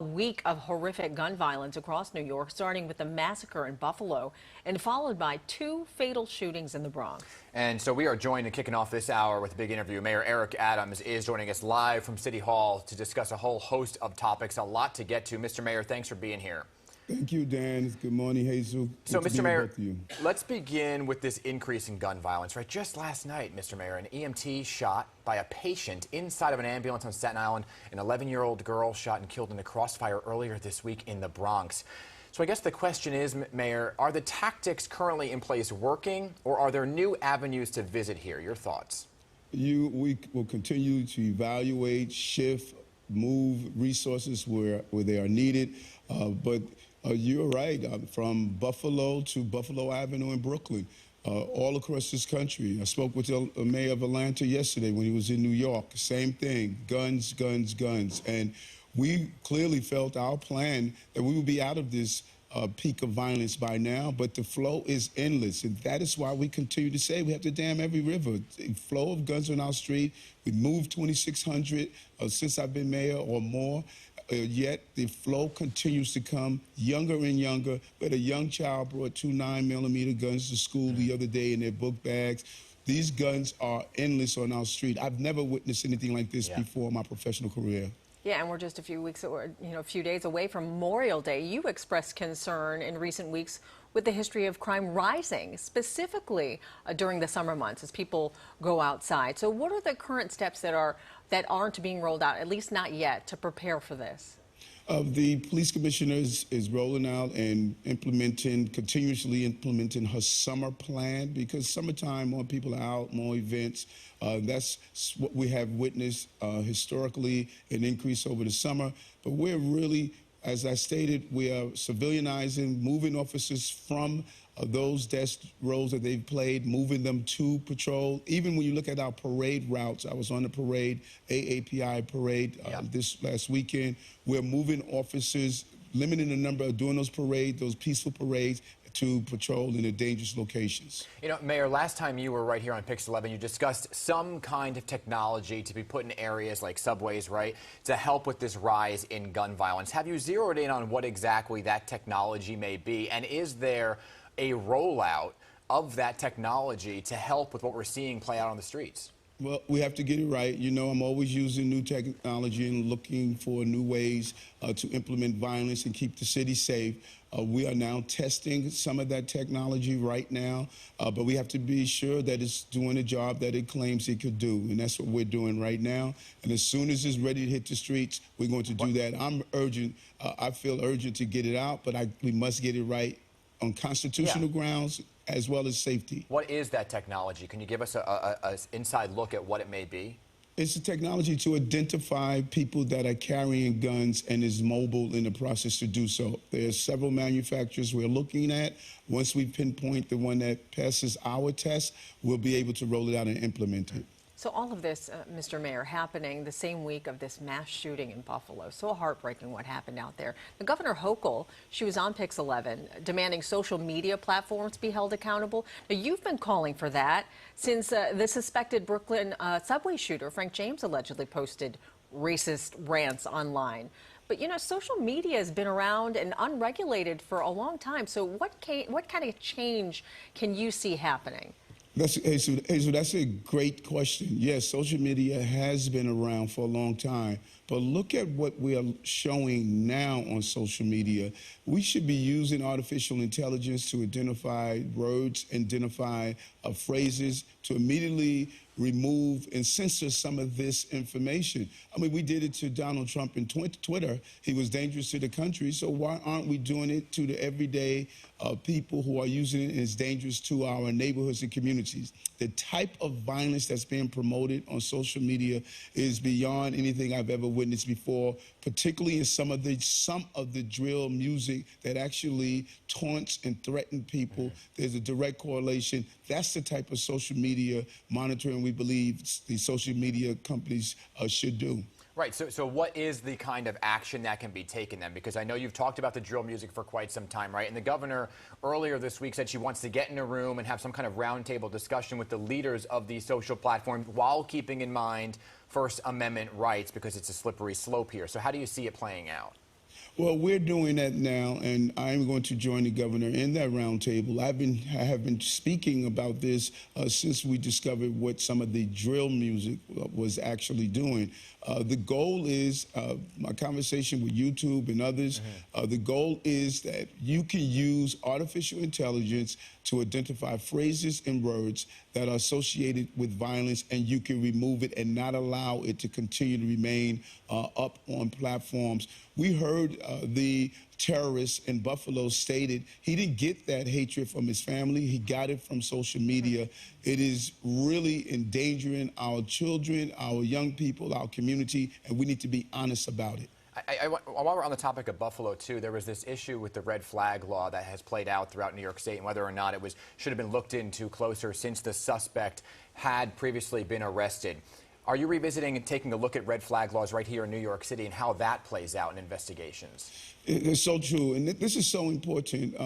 Week of horrific gun violence across New York, starting with the massacre in Buffalo and followed by two fatal shootings in the Bronx. And so we are joined and kicking off this hour with a big interview. Mayor Eric Adams is joining us live from City Hall to discuss a whole host of topics, a lot to get to. Mr. Mayor, thanks for being here. Thank you, Dan. Good morning, Jesus. So, Mr. Mayor, let's begin with this increase in gun violence. Right, just last night, Mr. Mayor, an EMT shot by a patient inside of an ambulance on Staten Island. An 11-year-old girl shot and killed in a crossfire earlier this week in the Bronx. So I guess the question is, Mayor, are the tactics currently in place working, or are there new avenues to visit here? Your thoughts? We will continue to evaluate, shift, move resources where they are needed, but you're right, from Buffalo to Buffalo Avenue in Brooklyn, all across this country. I spoke with the mayor of Atlanta yesterday when he was in New York. Same thing, guns, guns, guns. And we clearly felt our plan that we would be out of this peak of violence by now, but the flow is endless. And that is why we continue to say we have to dam every river. The flow of guns on our street, we moved 2,600 since I've been mayor or more. Yet the flow continues to come younger and younger. We had a young child brought 2 9mm guns to school the other day in their book bags. These guns are endless on our street. I've never witnessed anything like this before in my professional career. Yeah, and we're just a few days away from Memorial Day. You expressed concern in recent weeks with the history of crime rising, specifically during the summer months as people go outside. So what are the current steps that aren't being rolled out, at least not yet, to prepare for this? The police commissioner is rolling out and continuously implementing her summer plan, because summertime, more people are out, more events. That's what we have witnessed historically, an increase over the summer. But we're really, as I stated, we are civilianizing, moving officers from those desk roles that they've played, moving them to patrol. Even when you look at our parade routes, I was on the parade, AAPI parade this last weekend. We're moving officers, limiting the number of doing those parades, those peaceful parades, to patrol in the dangerous locations. You know, Mayor, last time you were right here on PIX11, you discussed some kind of technology to be put in areas like subways, right, to help with this rise in gun violence. Have you zeroed in on what exactly that technology may be? And is there a rollout of that technology to help with what we're seeing play out on the streets? Well, we have to get it right. You know, I'm always using new technology and looking for new ways to implement violence and keep the city safe. We are now testing some of that technology right now, but we have to be sure that it's doing the job that it claims it could do, and that's what we're doing right now. And as soon as it's ready to hit the streets, we're going to do that. I'm urgent. I feel urgent to get it out, but we must get it right on constitutional grounds as well as safety. What is that technology? Can you give us an inside look at what it may be? It's a technology to identify people that are carrying guns and is mobile in the process to do so. There are several manufacturers we're looking at. Once we pinpoint the one that passes our test, we'll be able to roll it out and implement it. So all of this, Mr. Mayor, happening the same week of this mass shooting in Buffalo. So heartbreaking what happened out there. The Governor Hochul, she was on PIX11, demanding social media platforms be held accountable. Now, you've been calling for that since the suspected Brooklyn subway shooter, Frank James, allegedly posted racist rants online. But, you know, social media has been around and unregulated for a long time. So what kind of change can you see happening? That's a great question. Yes, social media has been around for a long time, but look at what we are showing now on social media. We should be using artificial intelligence to identify words, identify phrases, to immediately remove and censor some of this information. I mean, we did it to Donald Trump in Twitter. He was dangerous to the country, so why aren't we doing it to the everyday people who are using it and it's dangerous to our neighborhoods and communities? The type of violence that's being promoted on social media is beyond anything I've ever witnessed before, particularly in some of the drill music that actually taunts and threatens people. There's a direct correlation. That's the type of social media monitoring we believe the social media companies should do. Right. So what is the kind of action that can be taken then? Because I know you've talked about the drill music for quite some time, right? And the governor earlier this week said she wants to get in a room and have some kind of roundtable discussion with the leaders of these social platforms while keeping in mind First Amendment rights, because it's a slippery slope here. So how do you see it playing out? Well, we're doing that now, and I'm going to join the governor in that roundtable. I have been speaking about this since we discovered what some of the drill music was actually doing. The goal is, my conversation with YouTube and others, the goal is that you can use artificial intelligence to identify phrases and words that are associated with violence, and you can remove it and not allow it to continue to remain up on platforms. We heard the terrorist in Buffalo stated he didn't get that hatred from his family. He got it from social media. It is really endangering our children, our young people, our community, and we need to be honest about it. While we're on the topic of Buffalo, too, there was this issue with the red flag law that has played out throughout New York State and whether or not it should have been looked into closer since the suspect had previously been arrested. Are you revisiting and taking a look at red flag laws right here in New York City and how that plays out in investigations? It's so true. And this is so important,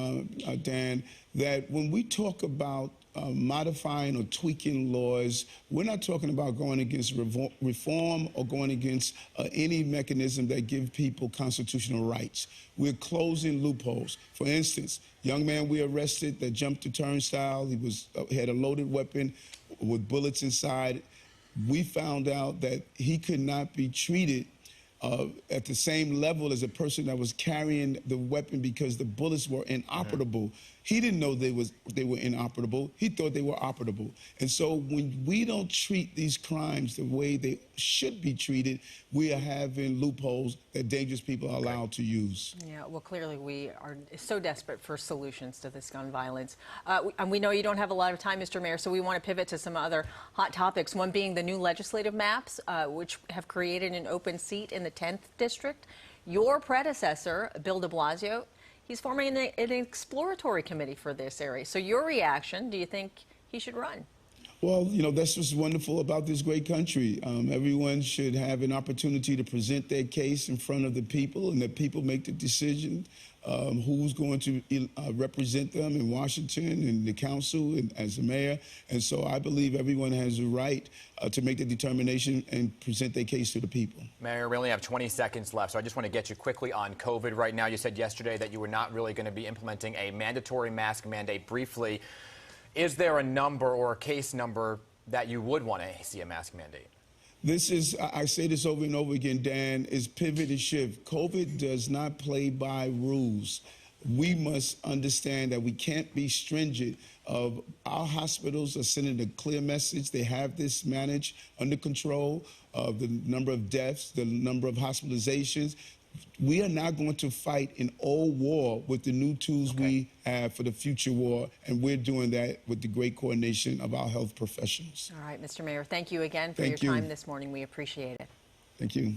Dan, that when we talk about modifying or tweaking laws, we're not talking about going against reform or going against any mechanism that give people constitutional rights. We're closing loopholes. For instance, young man we arrested that jumped the turnstile, he had a loaded weapon with bullets inside. We found out that he could not be treated at the same level as a person that was carrying the weapon because the bullets were inoperable. He didn't know they were inoperable. He thought they were operable. And so when we don't treat these crimes the way they should be treated, we are having loopholes that dangerous people are allowed to use. Yeah, well, clearly we are so desperate for solutions to this gun violence. And we know you don't have a lot of time, Mr. Mayor, so we want to pivot to some other hot topics, one being the new legislative maps, which have created an open seat in the 10th district. Your predecessor, Bill de Blasio, he's forming an exploratory committee for this area. So your reaction, do you think he should run? Well, you know, that's what's wonderful about this great country. Everyone should have an opportunity to present their case in front of the people, and the people make the decision who's going to represent them in Washington and the council and as the mayor. And so I believe everyone has a right to make the determination and present their case to the people. Mayor, we only have 20 seconds left, so I just want to get you quickly on COVID right now. You said yesterday that you were not really going to be implementing a mandatory mask mandate briefly. Is there a number or a case number that you would want to see a mask mandate? This is, I say this over and over again, Dan, is pivot and shift. COVID does not play by rules. We must understand that we can't be stringent. Our hospitals are sending a clear message. They have this managed under control of the number of deaths, the number of hospitalizations. We are not going to fight an old war with the new tools we have for the future war, and we're doing that with the great coordination of our health professionals. All right, Mr. Mayor, thank you again for your time this morning. We appreciate it. Thank you.